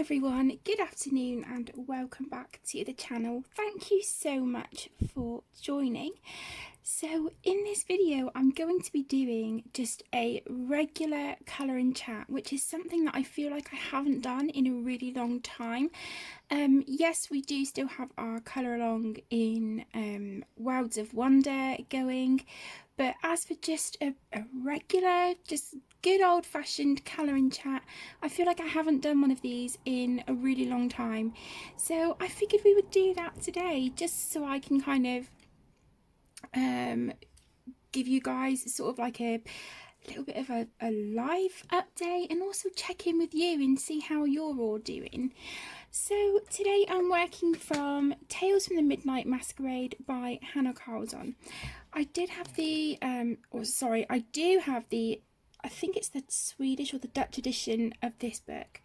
everyone, good afternoon and welcome back to the channel. Thank you so much for joining. So in this video I'm going to be doing just a regular colouring chat, which is something that I feel like I haven't done in a really long time. Yes, we do still have our colour along in Worlds of Wonder going, but as for just a regular, just good old-fashioned colouring chat, I feel like I haven't done one of these in a really long time. So I figured we would do that today, just so I can kind of give you guys sort of like a little bit of a live update, and also check in with you and see how you're all doing. So today I'm working from Tales from the Midnight Masquerade by Hanna Karlzon. I did have the I do have the, I think it's the Swedish or the Dutch edition of this book,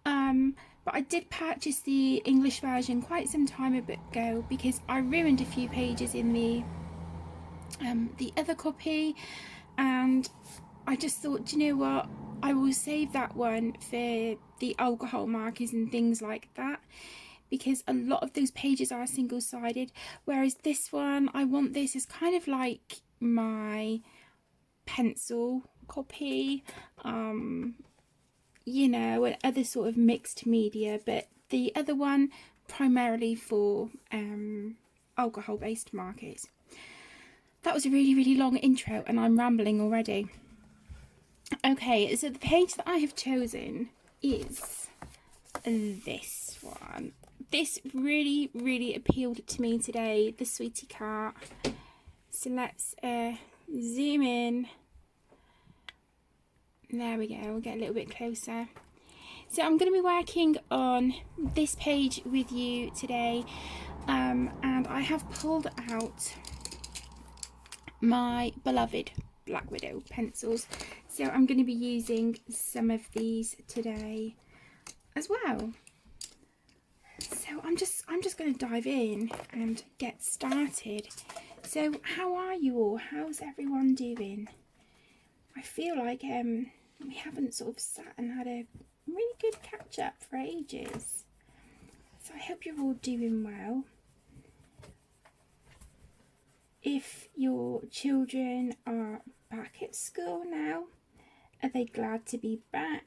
but I did purchase the English version quite some time ago because I ruined a few pages in the other copy, and I just thought, do you know what, I will save that one for the alcohol markers and things like that, because a lot of those pages are single-sided, whereas this one, I want this as kind of like my pencil copy, you know, and other sort of mixed media, but the other one primarily for alcohol-based markers. That was a really long intro and I'm rambling already. Okay, so the page that I have chosen is this one. This really appealed to me today, the Sweetie Cart. So let's zoom in. There we go, we'll get a little bit closer. So I'm going to be working on this page with you today, and I have pulled out my beloved Black Widow pencils, so I'm going to be using some of these today as well. So I'm just going to dive in and get started. So how are you all? How's everyone doing? I feel like we haven't sort of sat and had a really good catch up for ages, so I hope you're all doing well. If your children are back at school now, are they glad to be back?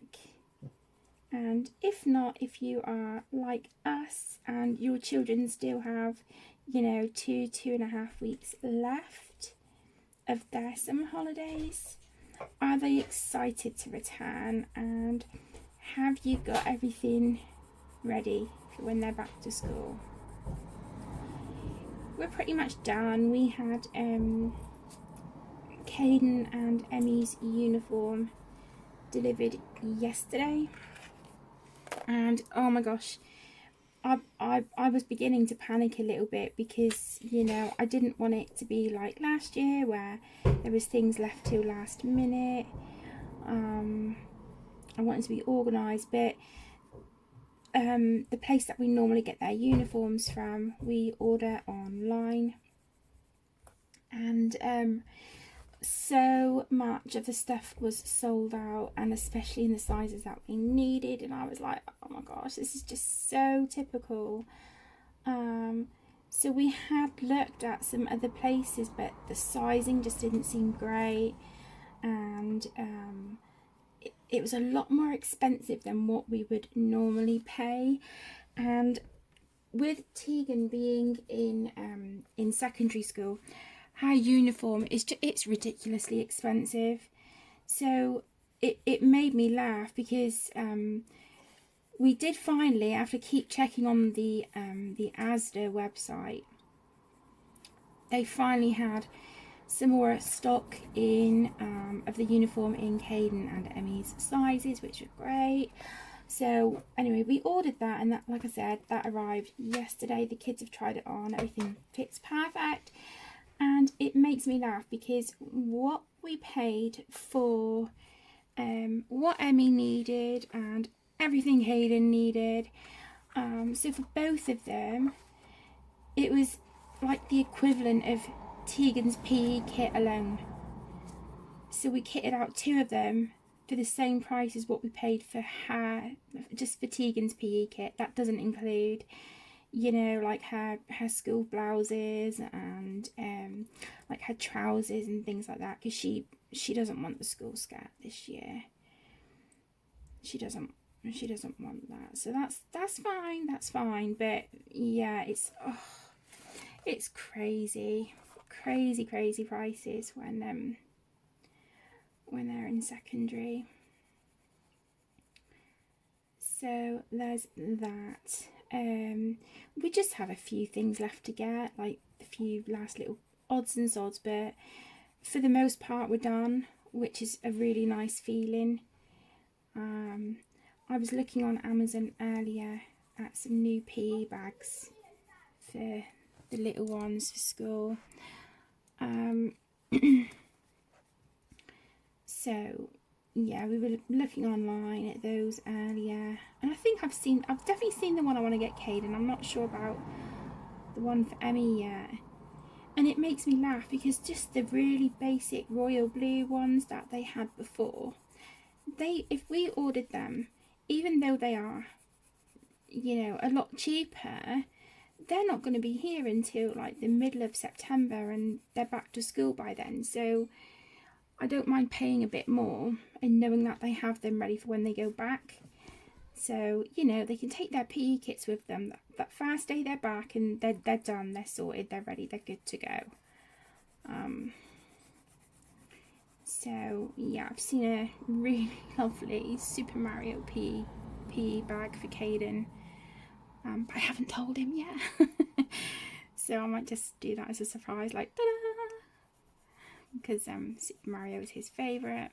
And if not, if you are like us and your children still have, you know, 2.5 weeks left of their summer holidays, are they excited to return? And have you got everything ready for when they're back to school? We're pretty much done. We had Caden and Emmy's uniform delivered yesterday, and oh my gosh, I was beginning to panic a little bit because, you know, I didn't want it to be like last year where there was things left till last minute. I wanted to be organised, but the place that we normally get their uniforms from, we order online, and so much of the stuff was sold out, and especially in the sizes that we needed, and I was like, oh my gosh, this is just so typical. So we had looked at some other places, but the sizing just didn't seem great, and it was a lot more expensive than what we would normally pay. And with Tegan being in secondary school, her uniform is it's ridiculously expensive. So it made me laugh because we did finally, after keep checking on the Asda website, they finally had some more stock in of the uniform in Caden and Emmy's sizes, which were great. So anyway, we ordered that, and that, like I said, that arrived yesterday. The kids have tried it on, everything fits perfect, and it makes me laugh because what we paid for what Emmy needed and everything Hayden needed, so for both of them it was like the equivalent of Tegan's PE kit alone. So we kitted out two of them for the same price as what we paid for her, just for Tegan's PE kit. That doesn't include, you know, like her school blouses and like her trousers and things like that, because she doesn't want the school skirt this year. She doesn't want that. So that's fine. But yeah, it's crazy prices when they're in secondary. So there's that. We just have a few things left to get, like a few last little odds and sods, but for the most part we're done, which is a really nice feeling. I was looking on Amazon earlier at some new PE bags for the little ones for school. So yeah, we were looking online at those earlier, and I think I've definitely seen the one I want to get Caden. I'm not sure about the one for Emmy yet. And it makes me laugh because just the really basic royal blue ones that they had before, if we ordered them, even though they are, you know, a lot cheaper, they're not going to be here until like the middle of September, and they're back to school by then. So I don't mind paying a bit more and knowing that they have them ready for when they go back. So, you know, they can take their PE kits with them that first day they're back, and they're done, they're sorted, they're ready, they're good to go. So yeah, I've seen a really lovely Super Mario PE bag for Caden, but I haven't told him yet. So I might just do that as a surprise, like ta-da! Because Super Mario is his favourite.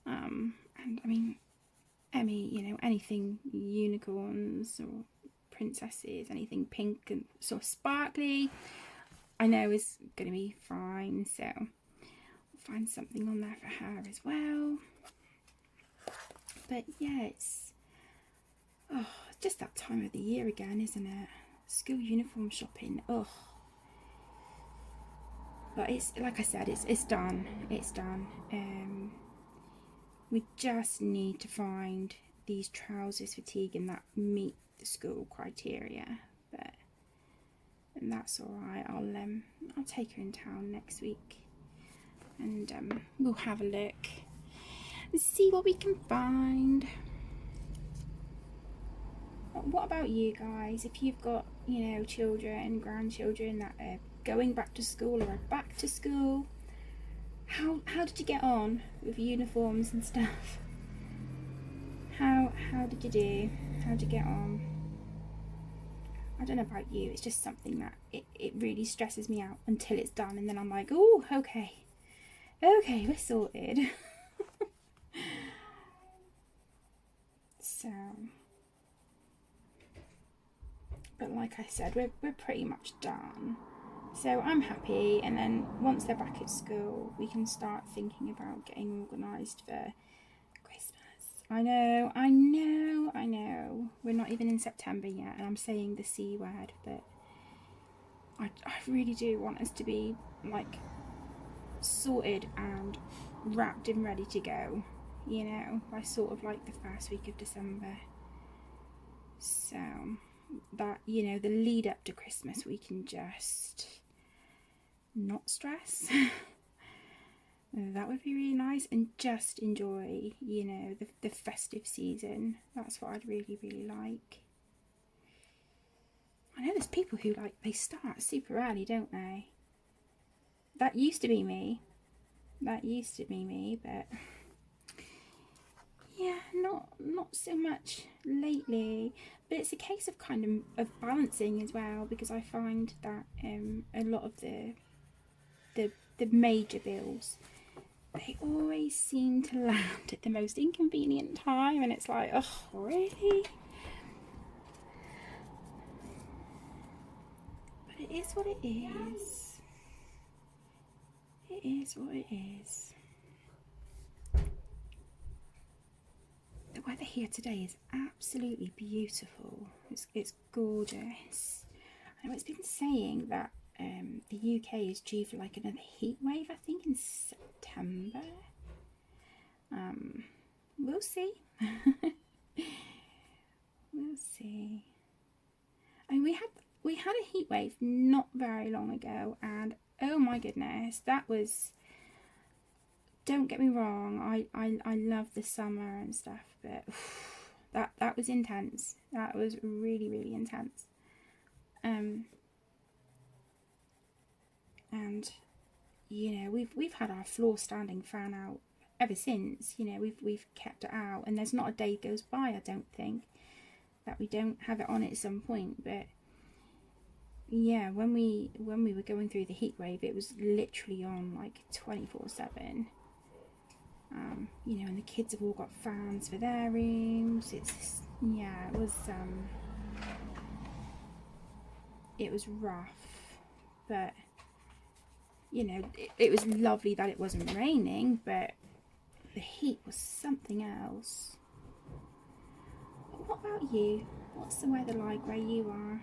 And I mean, Emmy, you know, anything unicorns or princesses, anything pink and sort of sparkly, I know is going to be fine. So we'll find something on there for her as well. But yeah, it's just that time of the year again, isn't it? School uniform shopping. But it's like I said, it's done. It's done. We just need to find these trousers for Tegan that meet the school criteria, and that's all right. I'll take her in town next week, and we'll have a look and see what we can find. What about you guys? If you've got, you know, children, grandchildren that are going back to school or are back to school, how did you get on with uniforms and stuff? How did you do? How'd you get on? I don't know about you, it's just something that it really stresses me out until it's done, and then I'm like, oh, okay, we're sorted. So, but like I said, we're pretty much done. So I'm happy, and then once they're back at school, we can start thinking about getting organised for Christmas. I know. We're not even in September yet, and I'm saying the C word, but I really do want us to be like sorted and wrapped and ready to go, you know, by sort of like the first week of December. So that, you know, the lead up to Christmas, we can just not stress. That would be really nice, and just enjoy, you know, the festive season. That's what I'd really like. I know there's people who they start super early, don't they? That used to be me, but yeah, not so much lately. But it's a case of kind of balancing as well, because I find that a lot of the major bills, they always seem to land at the most inconvenient time, and it's like, oh, really? But it is what it is. It is what it is. The weather here today is absolutely beautiful. It's gorgeous. I know it's been saying that the UK is due for like another heat wave, I think in September. We'll see. We'll see. And we had a heat wave not very long ago, and oh my goodness, that was, don't get me wrong, I love the summer and stuff, but that was intense. That was really, really intense. And you know, we've had our floor standing fan out ever since. You know, we've kept it out, and there's not a day goes by, I don't think, that we don't have it on at some point. But yeah, when we were going through the heat wave, it was literally on like 24/7. You know, and the kids have all got fans for their rooms. Yeah, it was rough, but you know, it was lovely that it wasn't raining, but the heat was something else. But what about you? What's the weather like where you are?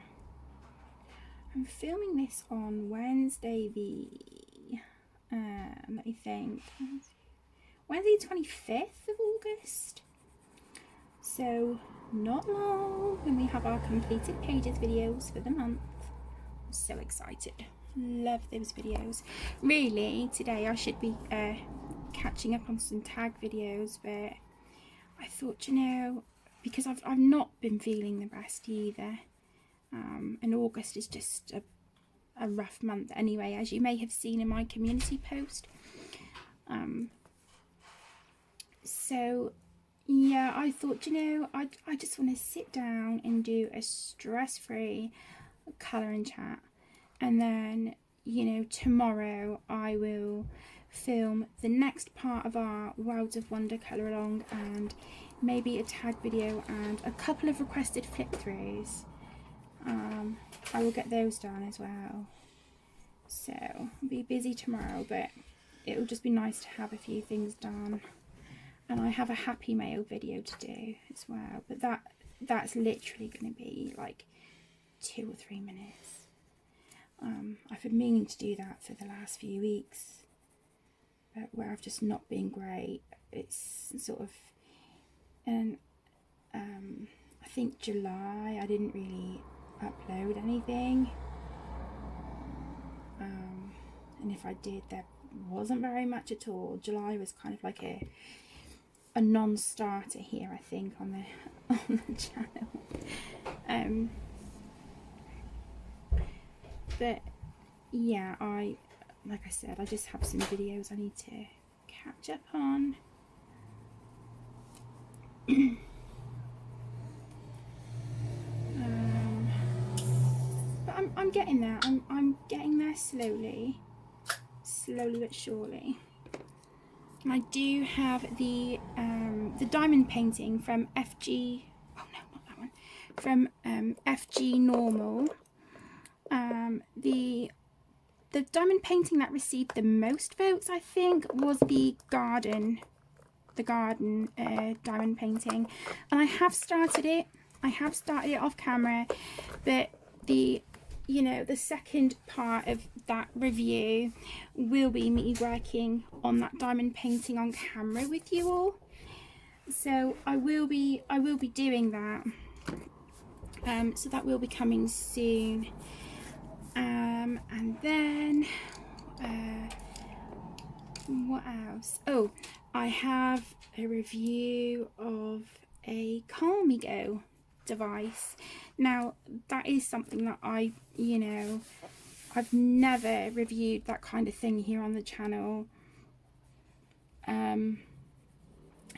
I'm filming this on Wednesday let me think, Wednesday 25th of August. So not long when we have our completed pages videos for the month. I'm so excited. Love those videos. Really, today I should be catching up on some tag videos, but I thought, you know, because I've not been feeling the best either, and August is just a rough month anyway, as you may have seen in my community post. So yeah, I thought, you know, I just want to sit down and do a stress-free colour and chat. And then, you know, tomorrow I will film the next part of our Worlds of Wonder colour along, and maybe a tag video and a couple of requested flip throughs. I will get those done as well. So I'll be busy tomorrow, but it'll just be nice to have a few things done. And I have a happy mail video to do as well, but that's literally going to be like 2 or 3 minutes. I've been meaning to do that for the last few weeks, but where I've just not been great. It's sort of, and I think July I didn't really upload anything, and if I did, there wasn't very much at all. July was kind of like a non-starter here, I think, on the channel. But yeah, like I said, I just have some videos I need to catch up on. But I'm getting there. I'm getting there slowly but surely. And I do have the diamond painting from FG. Oh no, not that one. From FG Normal. The diamond painting that received the most votes, I think, was the garden diamond painting, and I have started it. Off camera, but the second part of that review will be me working on that diamond painting on camera with you all. So I will be doing that. So that will be coming soon. And then what else? Oh, I have a review of a Calmigo device. Now that is something that I've never reviewed that kind of thing here on the channel, and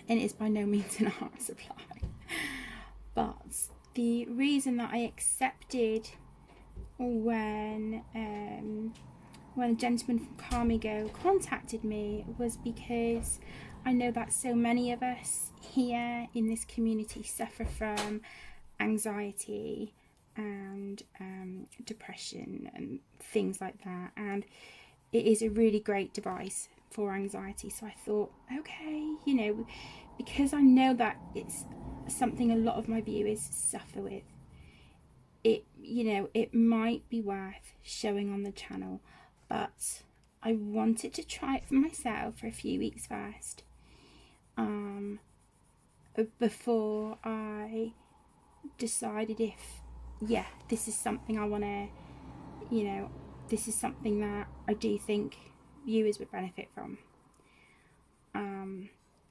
it's by no means an art supply, but the reason that I accepted when a gentleman from Calmigo contacted me was because I know that so many of us here in this community suffer from anxiety and depression and things like that, and it is a really great device for anxiety. So I thought, okay, because I know that it's something a lot of my viewers suffer with, it might be worth showing on the channel. But I wanted to try it for myself for a few weeks first, before I decided if, yeah, this is something I want to, you know, this is something that I do think viewers would benefit from.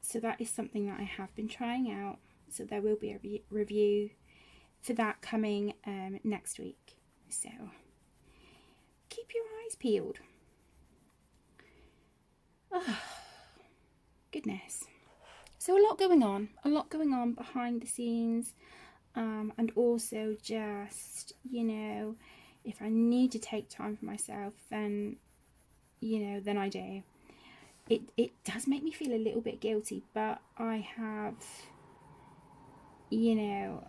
So that is something that I have been trying out. So there will be a review for that coming next week. So keep your eyes peeled. Oh, goodness. So a lot going on behind the scenes. And also just, you know, if I need to take time for myself, then, you know, then I do. It does make me feel a little bit guilty, but I have, you know,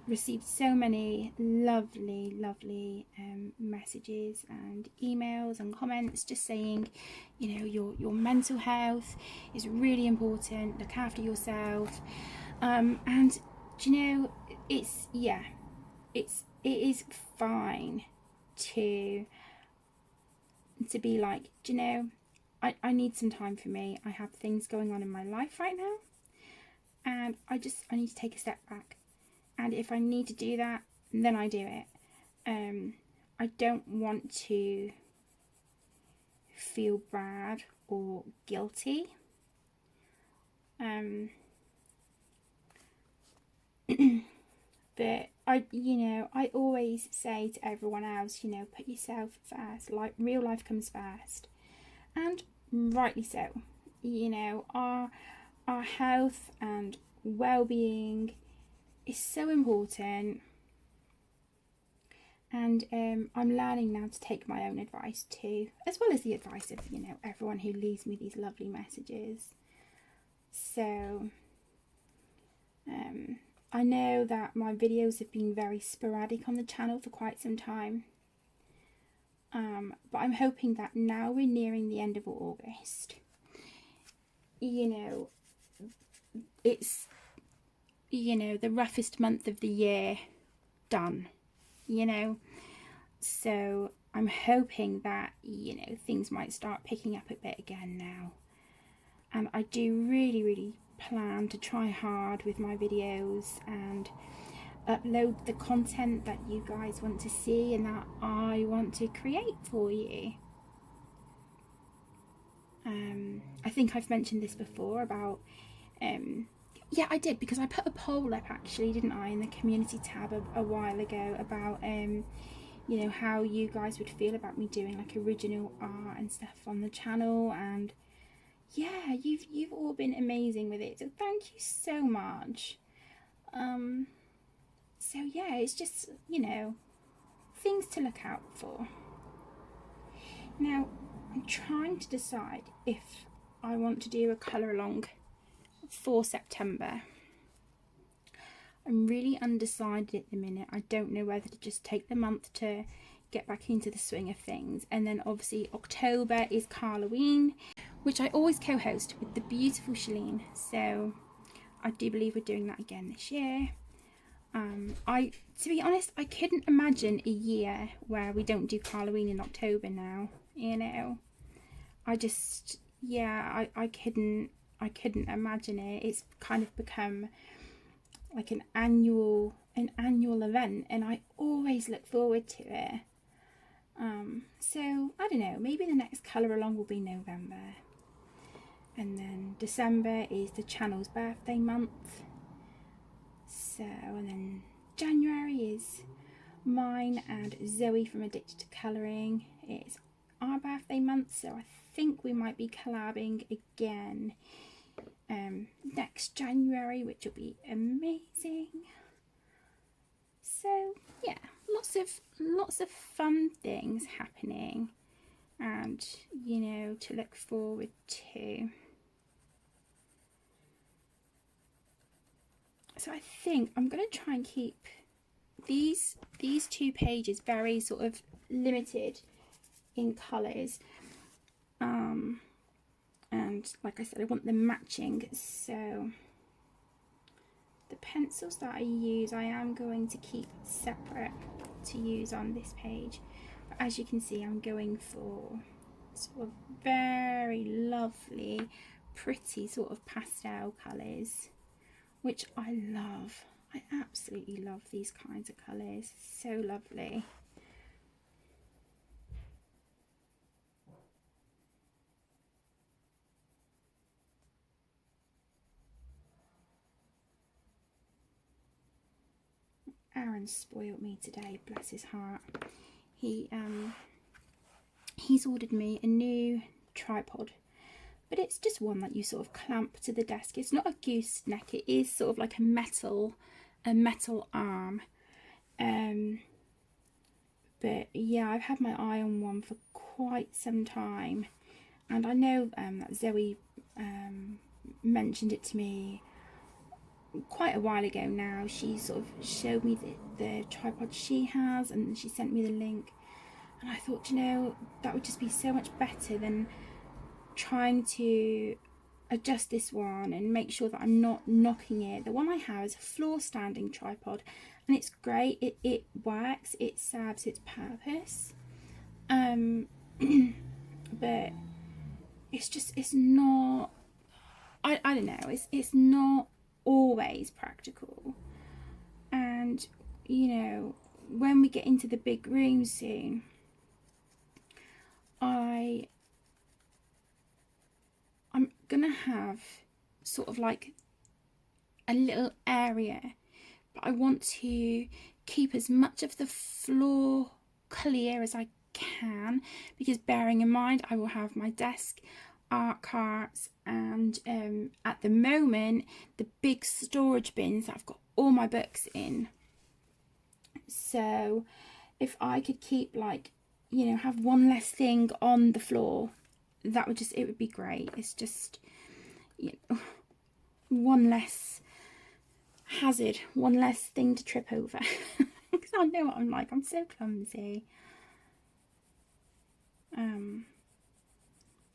received so many lovely messages and emails and comments just saying, you know, your mental health is really important, look after yourself. And do you know, it is fine to be like, do you know, I need some time for me. I have things going on in my life right now, and I need to take a step back. And if I need to do that, then I do it. I don't want to feel bad or guilty. But I always say to everyone else, you know, put yourself first. Like, real life comes first, and rightly so. You know, our health and well-being is so important, and I'm learning now to take my own advice too, as well as the advice of, you know, everyone who leaves me these lovely messages. So I know that my videos have been very sporadic on the channel for quite some time, but I'm hoping that now we're nearing the end of August, you know, it's, you know, the roughest month of the year done, you know, so I'm hoping that, you know, things might start picking up a bit again now. And I do really plan to try hard with my videos and upload the content that you guys want to see and that I want to create for you. I think I've mentioned this before about yeah, I did, because I put a poll up actually, didn't I, in the community tab a while ago about you know, how you guys would feel about me doing like original art and stuff on the channel, and yeah, you've all been amazing with it, so thank you so much. So yeah, it's just, you know, things to look out for. Now, I'm trying to decide if I want to do a colour along for September. I'm really undecided at the minute. I don't know whether to just take the month to get back into the swing of things, and then obviously October is Halloween, which I always co-host with the beautiful Shalene, so I do believe we're doing that again this year. To be honest, I couldn't imagine a year where we don't do Halloween in October now, you know. I just, yeah, I couldn't imagine it. It's kind of become like an annual event, and I always look forward to it. So I don't know, maybe the next colour along will be November, and then December is the channel's birthday month. So, and then January is mine and Zoe from Addicted to Colouring. It's our birthday month, so I think we might be collabing again next January, which will be amazing. So yeah, lots of fun things happening, and you know, to look forward to. So I think I'm going to try and keep these 2 pages very sort of limited in colours, and like I said, I want them matching, so the pencils that I use I am going to keep separate to use on this page, but as you can see, I'm going for sort of very lovely pretty sort of pastel colours, which I love. I absolutely love these kinds of colours. So lovely. Aaron spoiled me today, bless his heart. He's ordered me a new tripod, but it's just one that you sort of clamp to the desk. It's not a gooseneck, it is sort of like a metal arm. But yeah, I've had my eye on one for quite some time, and I know that Zoe mentioned it to me quite a while ago now. She sort of showed me the tripod she has, and she sent me the link, and I thought, you know, that would just be so much better than trying to adjust this one and make sure that I'm not knocking it. The one I have is a floor standing tripod, and it's great. It works, it serves its purpose, but it's not, I don't know, it's not always practical. And you know, when we get into the big room soon, I'm gonna have sort of like a little area, but I want to keep as much of the floor clear as I can, because bearing in mind I will have my desk, art carts, and at the moment the big storage bins that I've got all my books in. So if I could keep, like, you know, have one less thing on the floor, that would just, it would be great. It's just, you know, one less hazard, one less thing to trip over. Because I know what I'm like, I'm so clumsy.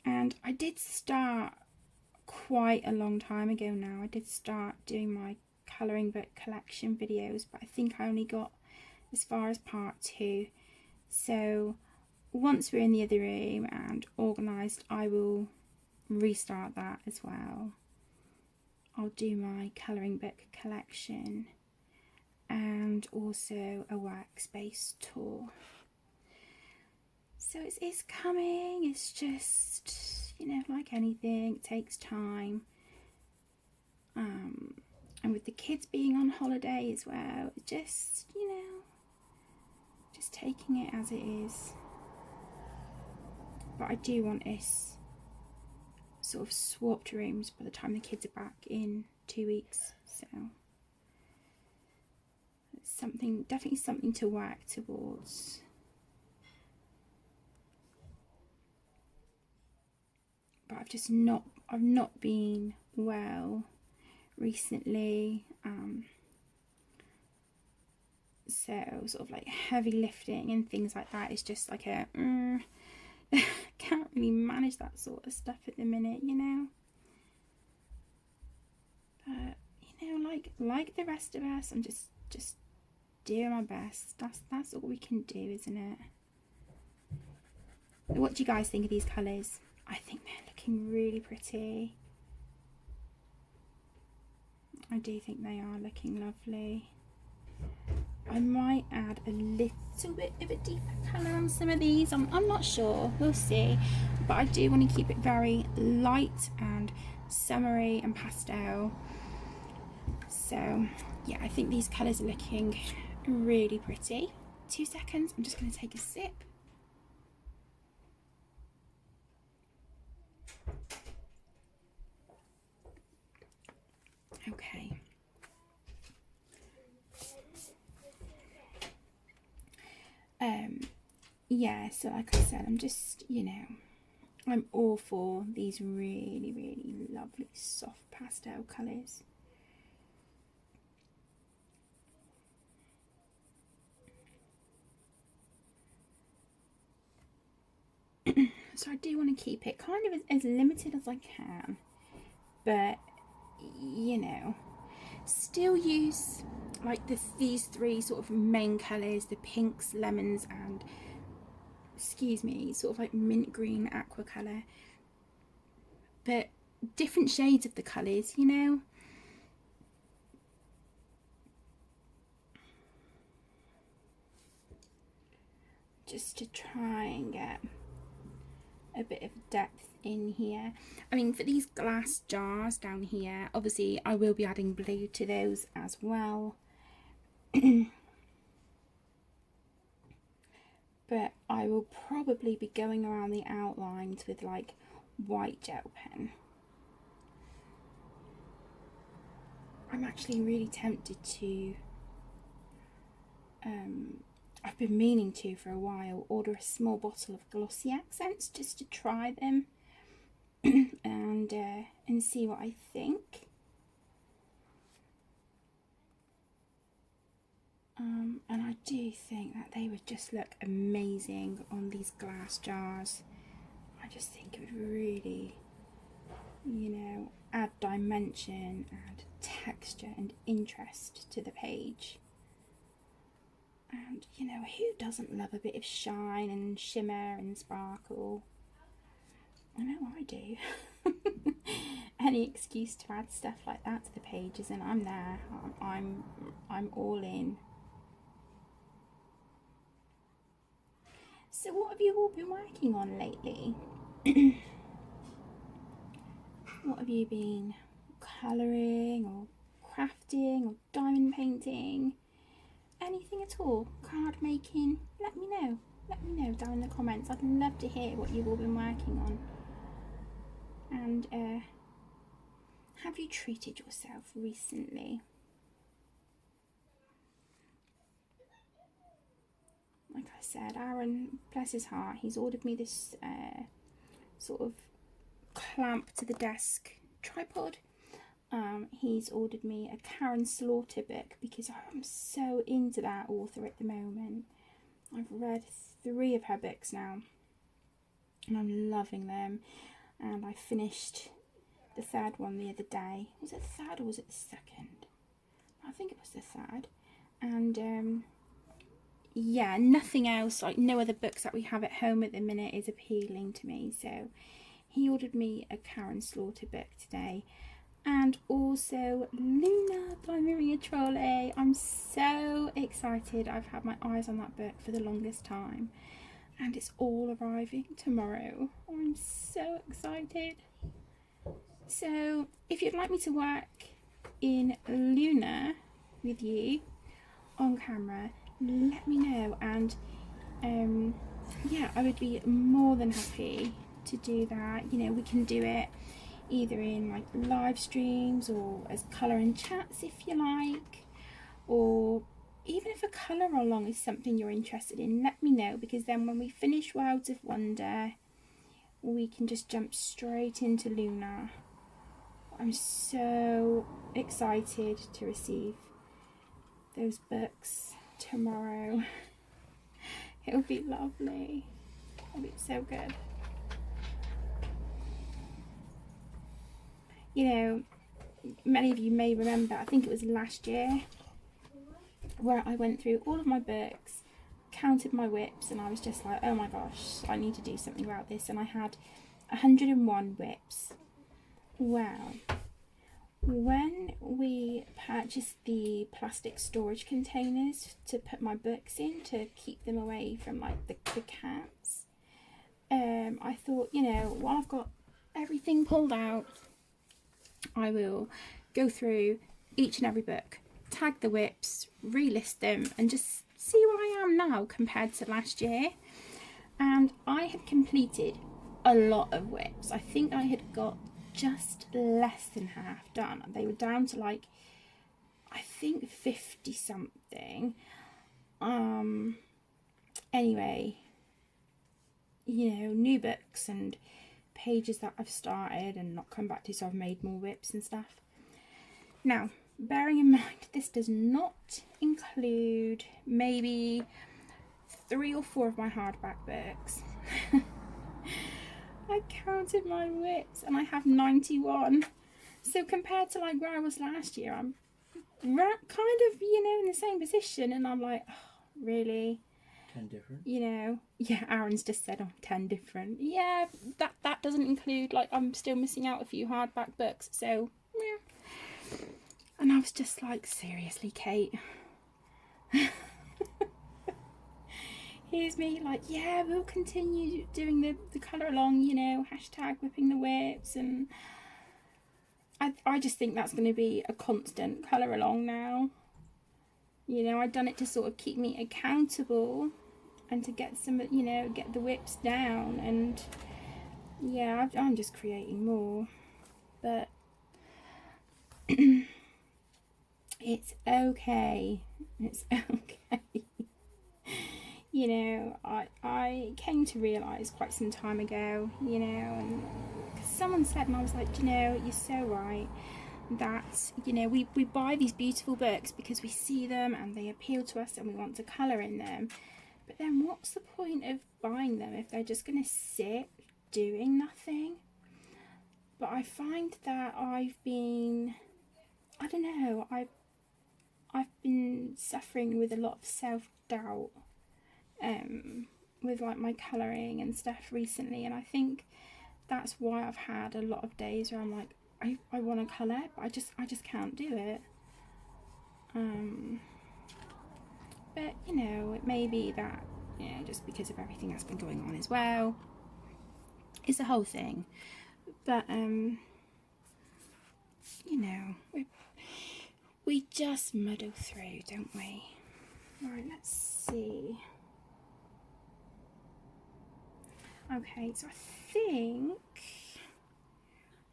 And I did start quite a long time ago now. I did start doing my colouring book collection videos, but I think I only got as far as part 2. So once we're in the other room and organised, I will restart that as well. I'll do my colouring book collection and also a workspace tour. So it's coming. It's just, you know, like anything, it takes time. And with the kids being on holiday as well, it's just, you know, just taking it as it is. But I do want us sort of swapped rooms by the time the kids are back in 2 weeks. So it's something, definitely something to work towards. But I've not been well recently. So sort of like heavy lifting and things like that is just like a can't really manage that sort of stuff at the minute, you know. But you know, like the rest of us, I'm just doing my best. That's all we can do, isn't it? What do you guys think of these colours? I think they're looking really pretty. I do think they are looking lovely. I might add a little bit of a deeper colour on some of these. I'm not sure, we'll see. But I do want to keep it very light and summery and pastel. So yeah, I think these colours are looking really pretty. 2 seconds, I'm just going to take a sip. Okay. Yeah, so like I said, I'm just, you know, I'm all for these really, really lovely soft pastel colours. So I do want to keep it kind of as limited as I can, but you know, still use like these 3 sort of main colours, the pinks, lemons, and sort of like mint green aqua colour, but different shades of the colours, you know. Just to try and get a bit of depth in here. I mean, for these glass jars down here, obviously I will be adding blue to those as well. But I will probably be going around the outlines with like white gel pen. I'm actually really tempted to, I've been meaning to for a while, order a small bottle of glossy accents just to try them and see what I think. And I do think that they would just look amazing on these glass jars. I just think it would really, you know, add dimension and texture and interest to the page. And, you know, who doesn't love a bit of shine and shimmer and sparkle? I know I do. Any excuse to add stuff like that to the pages, and I'm there. I'm all in. So what have you all been working on lately? What have you been colouring or crafting or diamond painting? Anything at all? Card making? Let me know. Let me know down in the comments. I'd love to hear what you've all been working on. And have you treated yourself recently? Like I said, Aaron, bless his heart, he's ordered me this sort of clamp to the desk tripod. He's ordered me a Karen Slaughter book because I'm so into that author at the moment. I've read 3 of her books now and I'm loving them, and I finished the 3rd one the other day. Was it the 3rd or was it the 2nd? I think it was the 3rd. And yeah, nothing else, like no other books that we have at home at the minute is appealing to me. So he ordered me a Karen Slaughter book today, and also Luna by Maria Trolle. I'm so excited. I've had my eyes on that book for the longest time, and it's all arriving tomorrow. I'm so excited. So if you'd like me to work in Luna with you on camera, let me know, and yeah, I would be more than happy to do that. You know, we can do it either in like live streams or as colour and chats if you like, or even if a colour along is something you're interested in, let me know, because then when we finish Worlds of Wonder we can just jump straight into Luna. I'm so excited to receive those books tomorrow. It'll be lovely. It'll be so good. You know, many of you may remember, I think it was last year, where I went through all of my books, counted my whips, and I was just like, oh my gosh, I need to do something about this. And I had 101 whips. Well, when we purchased the plastic storage containers to put my books in to keep them away from like the cats, I thought, you know, while I've got everything pulled out, I will go through each and every book, tag the whips, relist them, and just see where I am now compared to last year. And I had completed a lot of whips. I think I had got just less than half done. They were down to like, I think 50 something. Anyway, you know, new books and pages that I've started and not come back to, so I've made more whips and stuff. Now, bearing in mind this does not include maybe 3 or 4 of my hardback books. I counted my whips and I have 91. So compared to like where I was last year, I'm kind of, you know, in the same position, and I'm like, oh, really? 10 different. You know, yeah, Aaron's just said, oh, 10 different. Yeah, that doesn't include, like, I'm still missing out a few hardback books, so, yeah. And I was just like, seriously, Kate? Here's me like, yeah, we'll continue doing the colour along, you know, hashtag whipping the whips, and I just think that's going to be a constant colour along now. You know, I've done it to sort of keep me accountable and to get some, you know, get the whips down, and yeah, I'm just creating more, but it's okay. It's okay. You know, I came to realise quite some time ago, you know, and someone said, and I was like, you know, you're so right, that, you know, we buy these beautiful books because we see them and they appeal to us and we want to colour in them. But then what's the point of buying them if they're just going to sit doing nothing? But I find that I've been, I don't know, I've been suffering with a lot of self-doubt with like my colouring and stuff recently, and I think that's why I've had a lot of days where I'm like, I want to colour, but I just can't do it. But you know, it may be that, you know, just because of everything that's been going on as well, it's a whole thing. But you know, we just muddle through, don't we? Right, let's see. Okay, so I think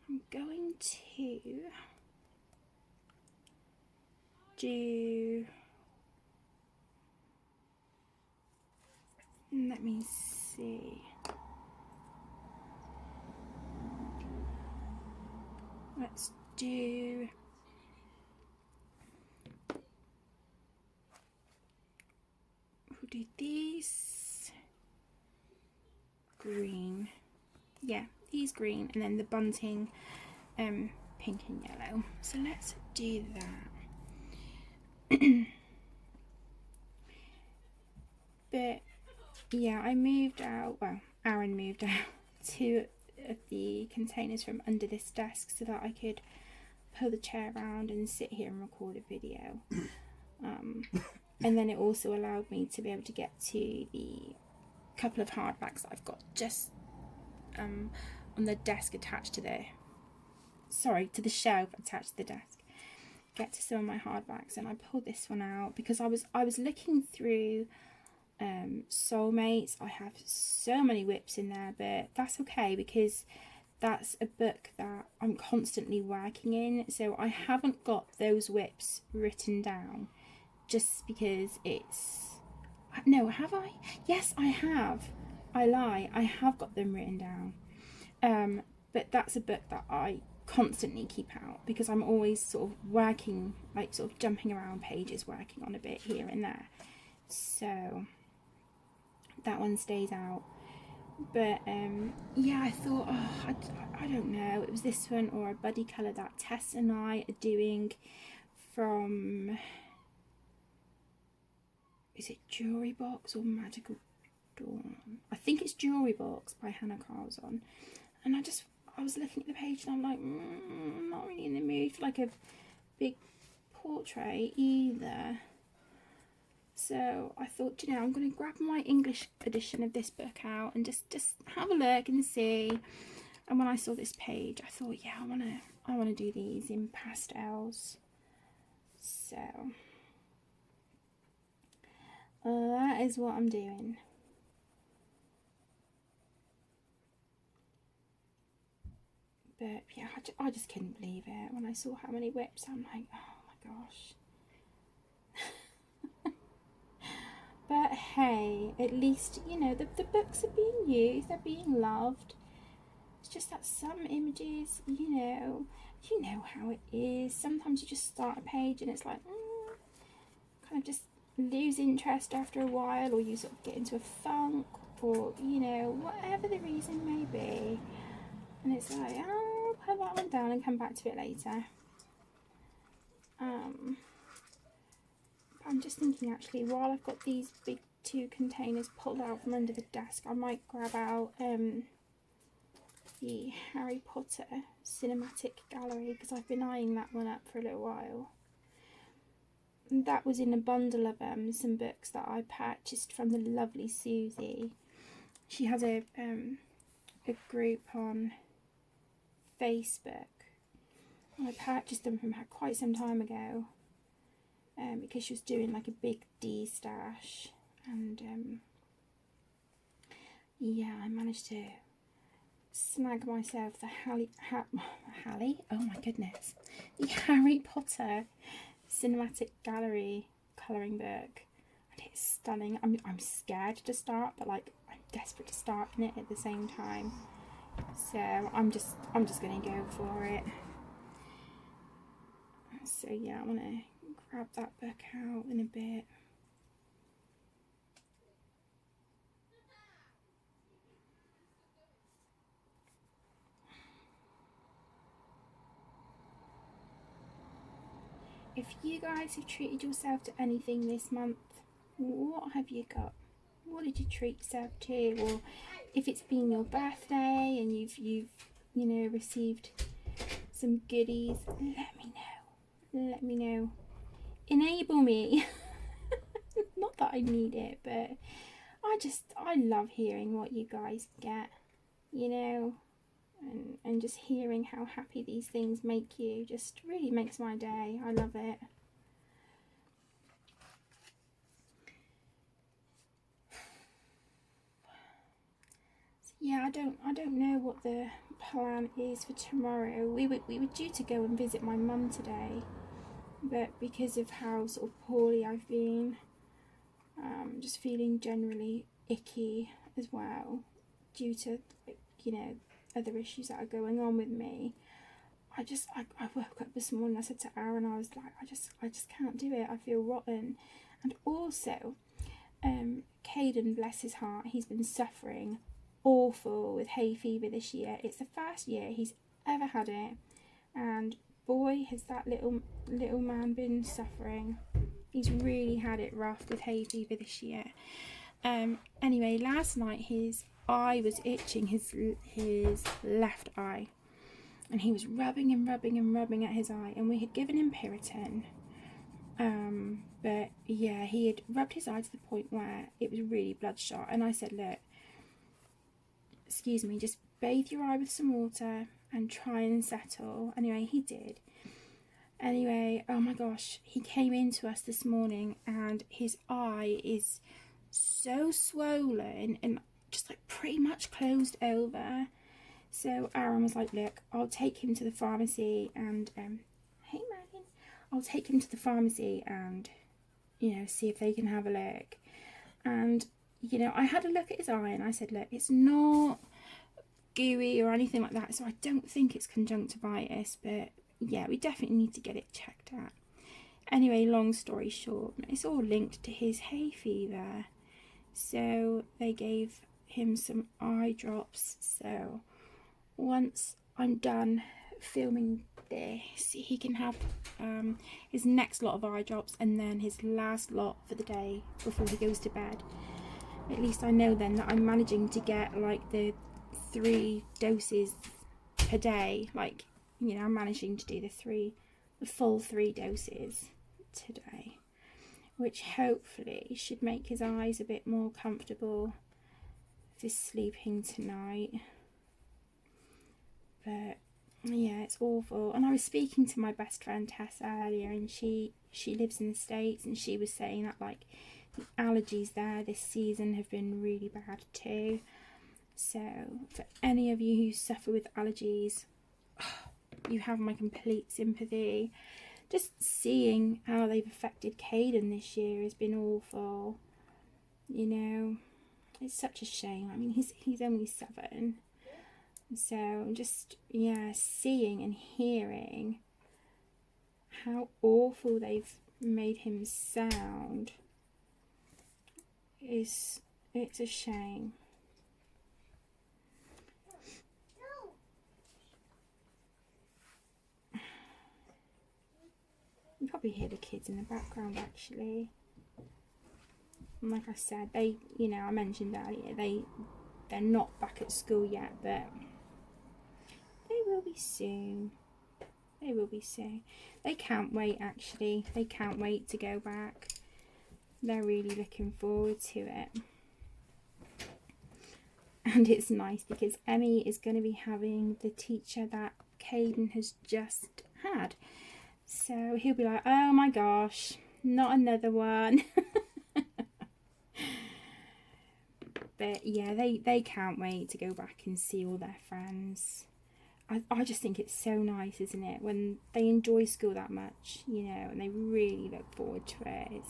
I'm going to do, let me see. Let's do, we'll do these green. Yeah, these green, and then the bunting pink and yellow. So let's do that. But yeah, I moved out, well, Aaron moved out two of the containers from under this desk so that I could pull the chair around and sit here and record a video. And then it also allowed me to be able to get to the couple of hardbacks that I've got just on the desk attached to to the shelf attached to the desk. Get to some of my hardbacks, and I pulled this one out because I was looking through Soulmates. I have so many whips in there, but that's okay because that's a book that I'm constantly working in, so I haven't got those whips written down just because it's, no, have I? Yes, I have. I lie, I have got them written down. But that's a book that I constantly keep out because I'm always sort of working, like sort of jumping around pages, working on a bit here and there. So that one stays out. But yeah, I thought, oh, I don't know, it was this one or a buddy colour that Tess and I are doing from, is it Jewelry Box or Magical Dawn? I think it's Jewelry Box by Hanna Karlzon. And I was looking at the page and I'm like, I'm not really in the mood for like a big portrait either. So I thought, you know, I'm going to grab my English edition of this book out and just have a look and see. And when I saw this page, I thought, yeah, I want to do these in pastels. So that is what I'm doing. But yeah, I just couldn't believe it when I saw how many whips. I'm like, oh my gosh. But hey, at least, you know, the books are being used, they're being loved. It's just that some images, you know how it is. Sometimes you just start a page and it's like, kind of just lose interest after a while, or you sort of get into a funk, or, you know, whatever the reason may be. And it's like, oh, I'll put that one down and come back to it later. I'm just thinking actually, while I've got these big 2 containers pulled out from under the desk. I might grab out the Harry Potter cinematic gallery, because I've been eyeing that one up for a little while. And that was in a bundle of some books that I purchased from the lovely Susie. She has a group on Facebook. I purchased them from her quite some time ago, because she was doing like a big D stash, and yeah, I managed to snag myself the the Harry Potter cinematic gallery colouring book, and it's stunning. I'm scared to start, but like I'm desperate to start in it at the same time. So I'm just gonna go for it. So yeah, I want to grab that book out in a bit. If you guys have treated yourself to anything this month, what have you got? What did you treat yourself to? Or if it's been your birthday and you've you know, received some goodies, let me know. Let me know. Enable me. Not that I need it, but I love hearing what you guys get, you know, and just hearing how happy these things make you just really makes my day. I love it. So yeah, I don't know what the plan is for tomorrow. We were due to go and visit my mum today, but because of how sort of poorly I've been, just feeling generally icky as well, due to, you know, other issues that are going on with me. I woke up this morning, I said to Aaron, I was like, I just can't do it. I feel rotten. And also, Caden, bless his heart, he's been suffering awful with hay fever this year. It's the first year he's ever had it, and boy, has that little man been suffering. He's really had it rough with hay fever this year. Anyway, last night his eye was itching, his left eye, and he was rubbing at his eye, and we had given him Piriton, but yeah, he had rubbed his eye to the point where it was really bloodshot, and I said, look, excuse me, just bathe your eye with some water and try and settle. Anyway, he did. Anyway, oh my gosh, he came into us this morning and his eye is so swollen and just like pretty much closed over. So Aaron was like, look, I'll take him to the pharmacy and hey Megan, I'll take him to the pharmacy and, you know, see if they can have a look. And, you know, I had a look at his eye and I said, look, it's not gooey or anything like that, so I don't think it's conjunctivitis, but yeah, we definitely need to get it checked out. Anyway, long story short, it's all linked to his hay fever. So they gave him some eye drops. So once I'm done filming this, he can have his next lot of eye drops and then his last lot for the day before he goes to bed. At least I know then that I'm managing to get like the 3 doses per day. Like, you know, I'm managing to do the full 3 doses today, which hopefully should make his eyes a bit more comfortable for sleeping tonight. But yeah, it's awful. And I was speaking to my best friend Tessa earlier, and she lives in the States, and she was saying that like the allergies there this season have been really bad too. So for any of you who suffer with allergies, you have my complete sympathy. Just seeing how they've affected Caden this year has been awful. You know, it's such a shame. I mean, he's only 7. So just, yeah, seeing and hearing how awful they've made him sound it's a shame. You probably hear the kids in the background actually. And like I said, they, you know, I mentioned earlier, they're not back at school yet, but they will be soon. They will be soon. They can't wait, actually. They can't wait to go back. They're really looking forward to it. And it's nice because Emmy is going to be having the teacher that Caden has just had. So he'll be like, oh my gosh, not another one. But yeah, they can't wait to go back and see all their friends. I just think it's so nice, isn't it, when they enjoy school that much, you know, and they really look forward to it.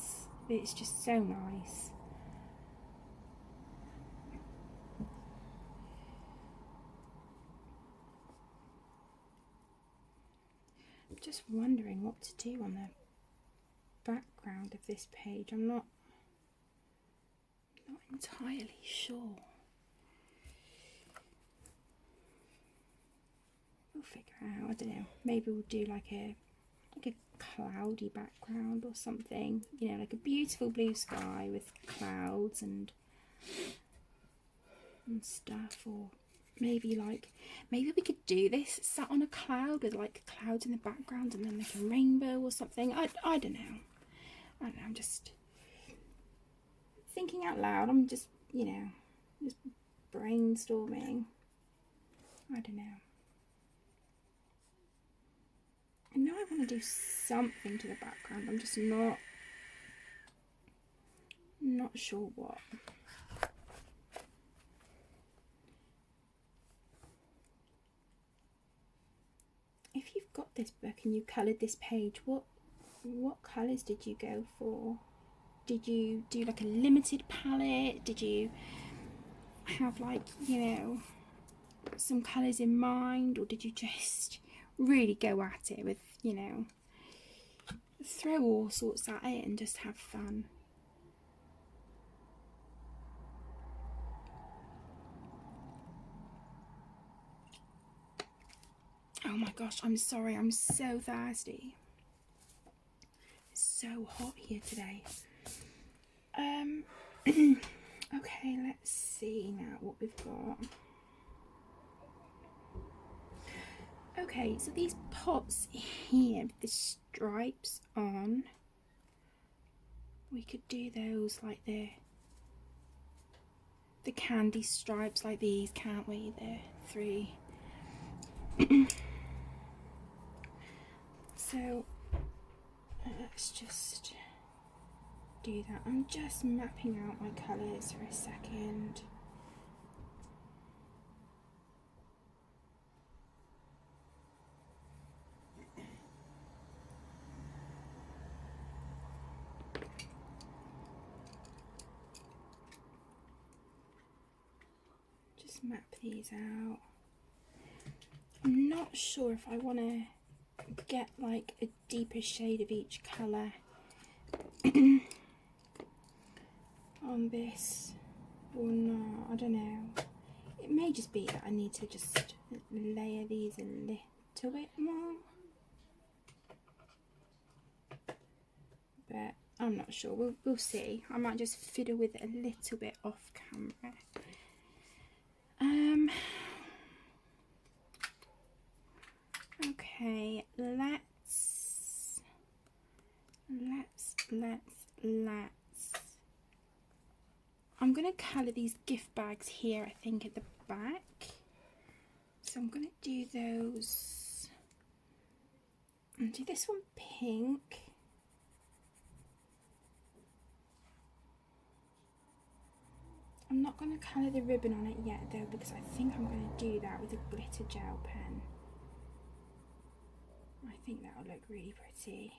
It's just so nice. I'm just wondering what to do on the background of this page. I'm not entirely sure. We'll figure it out. I don't know. Maybe we'll do like a cloudy background or something. You know, like a beautiful blue sky with clouds and stuff. Or maybe we could do this sat on a cloud with like clouds in the background and then like a rainbow or something. I don't know. I'm just thinking out loud. I'm just, you know, just brainstorming. I don't know. I know I want to do something to the background. I'm just not sure what. If you've got this book and you coloured this page, what colours did you go for? Did you do like a limited palette? Did you have like, you know, some colours in mind, or did you just really go at it with, you know, throw all sorts at it and just have fun? Oh my gosh, I'm sorry, I'm so thirsty. It's so hot here today. Okay, let's see now what we've got. Okay, so these pots here with the stripes on, we could do those like the candy stripes like these, can't we? The 3. So let's just do that. I'm just mapping out my colours for a second. Just map these out. I'm not sure if I want to get like a deeper shade of each colour on this or not. I don't know. It may just be that I need to just layer these a little bit more, but I'm not sure. We'll see. I might just fiddle with it a little bit off camera. Okay, let's I'm gonna colour these gift bags here, I think, at the back. So I'm gonna do those and do this one pink. I'm not going to colour the ribbon on it yet though, because I think I'm going to do that with a glitter gel pen. I think that will look really pretty.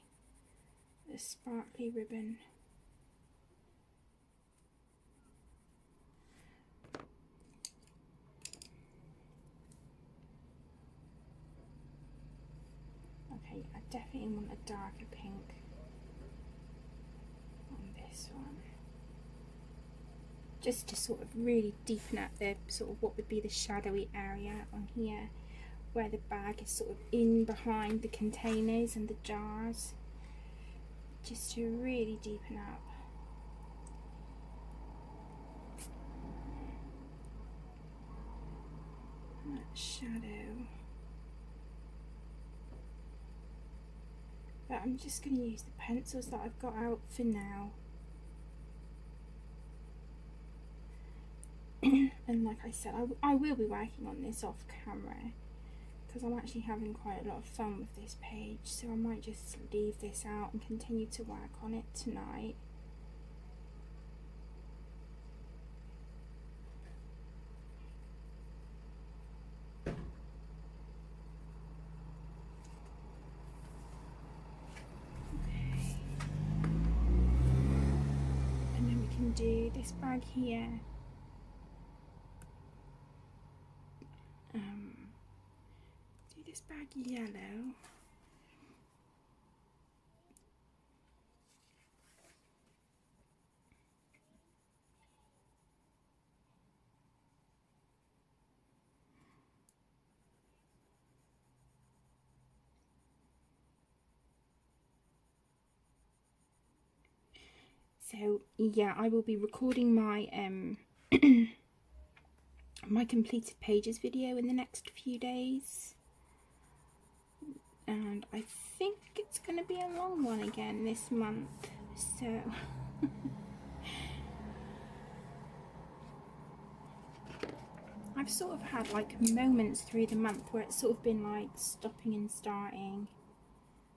The sparkly ribbon. Okay, I definitely want a darker pink on this one. Just to sort of really deepen up the sort of what would be the shadowy area on here, where the bag is sort of in behind the containers and the jars, just to really deepen up. shadow. But I'm just going to use the pencils that I've got out for now. And like I said, I will be working on this off camera, because I'm actually having quite a lot of fun with this page, so I might just leave this out and continue to work on it tonight. Okay. And then we can do this bag here. Do this bag yellow. So yeah, I will be recording my my completed pages video in the next few days, and I think it's going to be a long one again this month, so I've sort of had like moments through the month where it's sort of been like stopping and starting,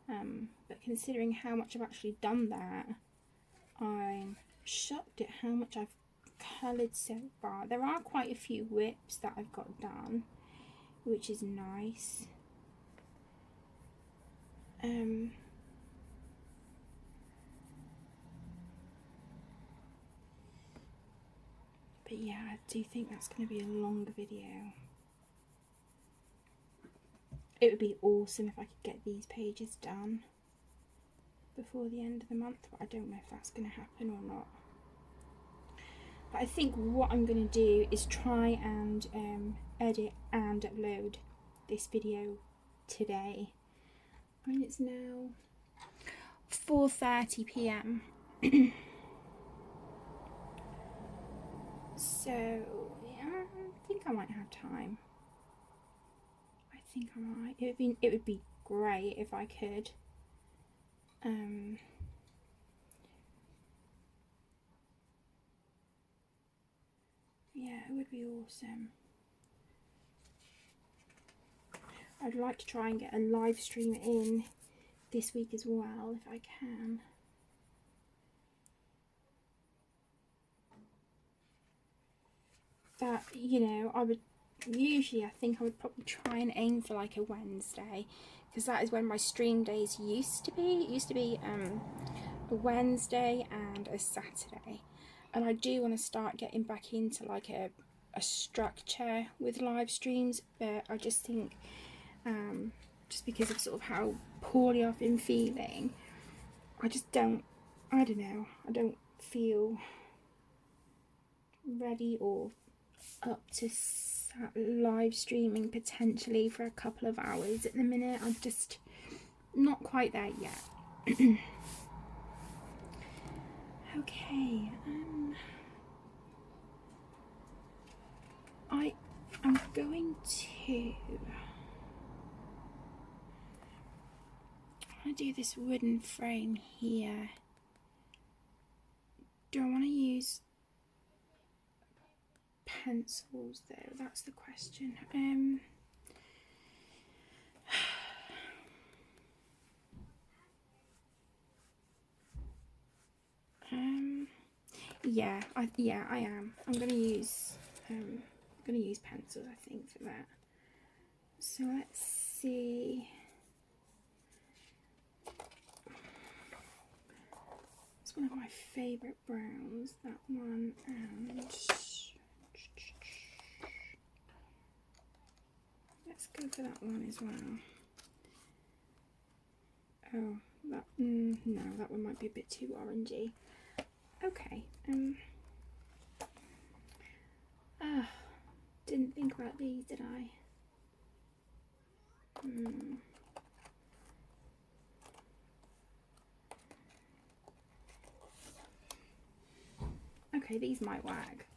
but considering how much I've actually done that, I'm shocked at how much I've coloured so far. There are quite a few whips that I've got done, which is nice. But yeah, I do think that's going to be a longer video. It would be awesome if I could get these pages done before the end of the month, but I don't know if that's going to happen or not. But I think what I'm going to do is try and edit and upload this video today. I mean, it's now 4:30 p.m. So yeah, I think I might have time. I think I might. It would be great if I could. Yeah, it would be awesome. I'd like to try and get a live stream in this week as well, if I can. But, you know, I think I would probably try and aim for like a Wednesday, because that is when my stream days used to be. It used to be a Wednesday and a Saturday. And I do want to start getting back into like a structure with live streams, but I just think just because of sort of how poorly I've been feeling, I don't feel ready or up to live streaming potentially for a couple of hours at the minute. I'm just not quite there yet. Okay, I'm going to do this wooden frame here. Do I want to use pencils though? That's the question. Yeah, I am. I'm gonna use pencils, I think, for that. So let's see. It's one of my favourite browns, that one, and let's go for that one as well. Oh, no, that one might be a bit too orangey. Okay, didn't think about these, did I? Okay, these might work.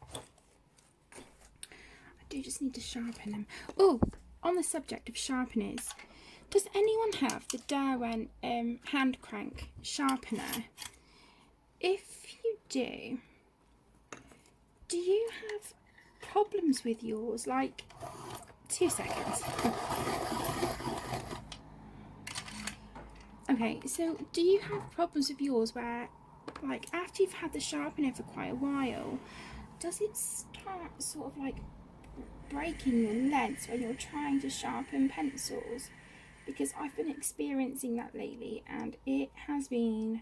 I do just need to sharpen them. Oh, on the subject of sharpeners, does anyone have the Derwent hand crank sharpener? If you do you have problems with yours? Like, 2 seconds. Okay, so do you have problems with yours where, like, after you've had the sharpener for quite a while, does it start sort of like breaking your leads when you're trying to sharpen pencils? Because I've been experiencing that lately and it has been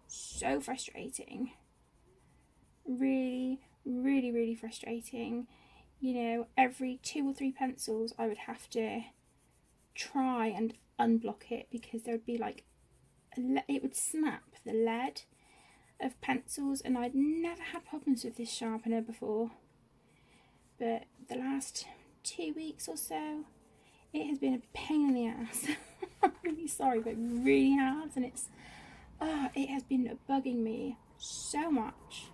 so frustrating. Really, really, really frustrating. You know, every 2 or 3 pencils I would have to try and unblock it because there would be like, it would snap the lead of pencils, and I'd never had problems with this sharpener before. But the last 2 weeks or so, it has been a pain in the ass. I'm really sorry, but it really has, and it has been bugging me so much.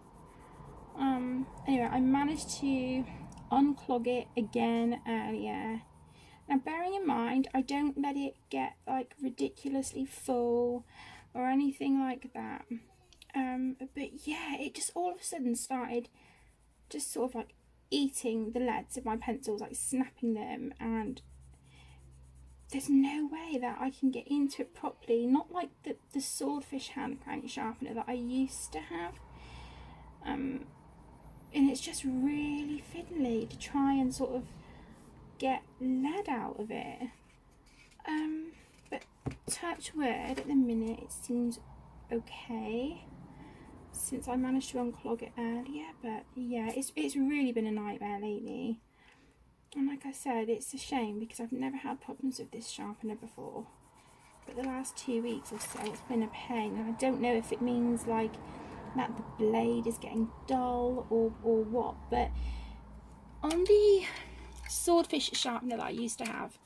Anyway, I managed to unclog it again earlier. Now, bearing in mind, I don't let it get like ridiculously full or anything like that. But yeah, it just all of a sudden started just sort of like eating the leads of my pencils, like snapping them, and there's no way that I can get into it properly. Not like the swordfish hand crank sharpener that I used to have. And it's just really fiddly to try and sort of get lead out of it. But touch wood, at the minute it seems okay since I managed to unclog it earlier. But yeah, it's really been a nightmare lately. And like I said, it's a shame because I've never had problems with this sharpener before. But the last 2 weeks or so, it's been a pain. And I don't know if it means like that the blade is getting dull or what. But on the swordfish sharpener that I used to have,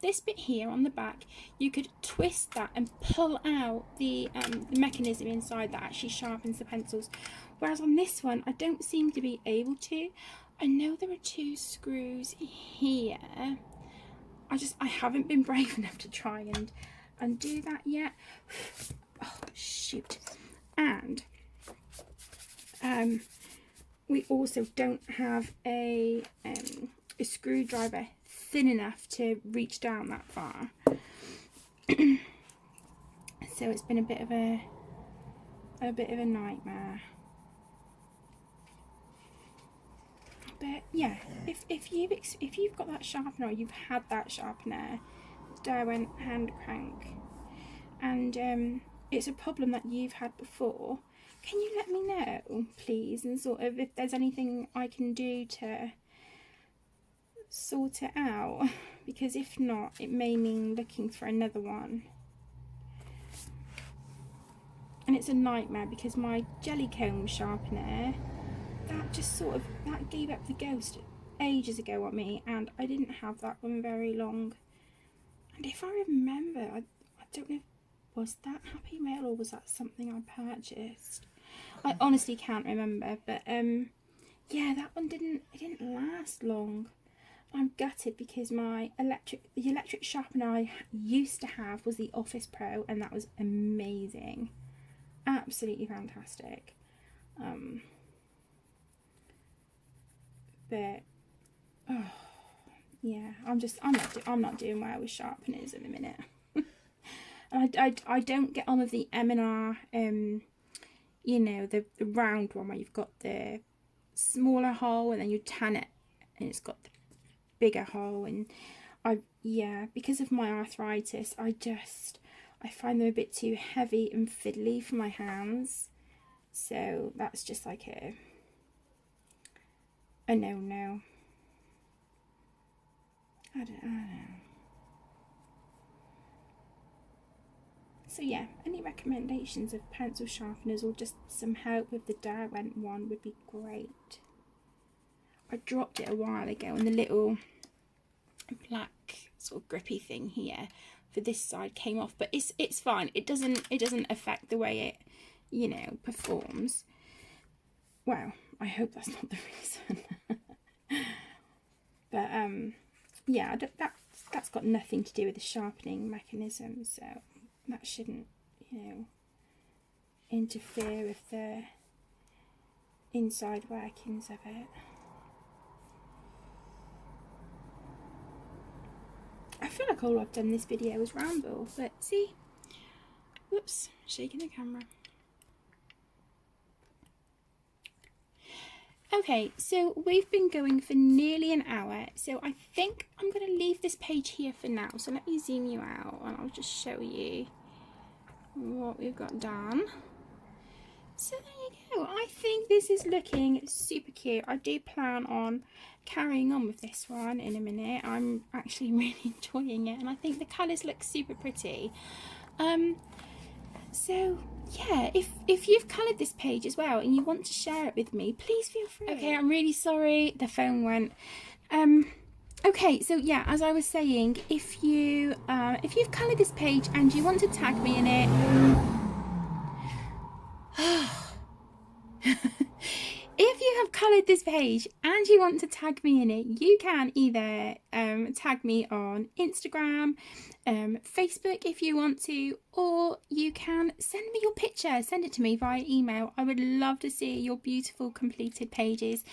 this bit here on the back, you could twist that and pull out the mechanism inside that actually sharpens the pencils. Whereas on this one, I don't seem to be able to. I know there are 2 screws here. I haven't been brave enough to try and undo that yet. Oh, shoot. And we also don't have a screwdriver thin enough to reach down that far. So it's been a bit of a nightmare. But yeah, if you've got that sharpener, or you've had that sharpener, Derwent hand crank, and it's a problem that you've had before, can you let me know, please, and sort of if there's anything I can do to sort it out, because if not, it may mean looking for another one. And it's a nightmare because my jelly comb sharpener, that gave up the ghost ages ago on me, and I didn't have that one very long. And if I remember, I don't know, was that Happy Mail or was that something I purchased? I honestly can't remember, but yeah, that one didn't last long. I'm gutted because the electric sharpener I used to have was the Office Pro, and that was amazing, absolutely fantastic. But oh yeah, I'm not doing well with sharpeners at the minute. And I don't get on with the M&R, you know, the round one where you've got the smaller hole and then you tan it and it's got the bigger hole. And because of my arthritis, I find them a bit too heavy and fiddly for my hands. So that's just like a no. I don't know. So yeah, any recommendations of pencil sharpeners or just some help with the Derwent one would be great. I dropped it a while ago and the little black sort of grippy thing here for this side came off, but it's fine. It doesn't affect the way it, you know, performs. Well, I hope that's not the reason. But yeah, that's got nothing to do with the sharpening mechanism, so that shouldn't, you know, interfere with the inside workings of it. I feel like all I've done in this video is ramble, but see, whoops, shaking the camera. Okay, so we've been going for nearly an hour, so I think I'm going to leave this page here for now. So let me zoom you out and I'll just show you what we've got done. So there you go. I think this is looking super cute. I do plan on carrying on with this one in a minute. I'm actually really enjoying it, and I think the colours look super pretty. So yeah, if you've coloured this page as well and you want to share it with me, please feel free. Okay, I'm really sorry, the phone went. Okay, so yeah, as I was saying, if you've coloured this page and you want to tag me in it, if you have coloured this page and you want to tag me in it, you can either tag me on Instagram, Facebook if you want to, or you can send me your picture, send it to me via email. I would love to see your beautiful completed pages.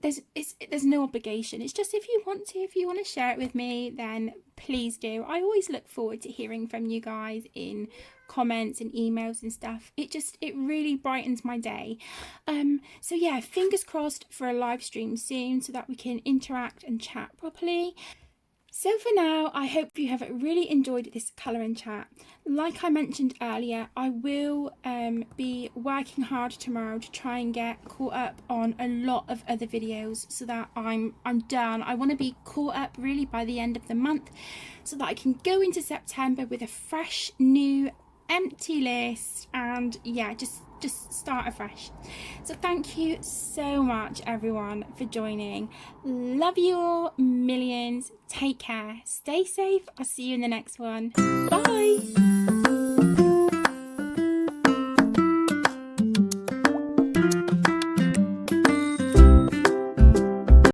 There's no obligation. It's just if you want to share it with me, then please do. I always look forward to hearing from you guys in comments and emails and stuff. It really brightens my day. So yeah, fingers crossed for a live stream soon so that we can interact and chat properly. So for now, I hope you have really enjoyed this colour and chat. Like I mentioned earlier, I will be working hard tomorrow to try and get caught up on a lot of other videos so that I'm done. I want to be caught up really by the end of the month so that I can go into September with a fresh, new, empty list and yeah, just start afresh. So thank you so much everyone for joining. Love you all millions. Take care, stay safe. I'll see you in the next one. Bye.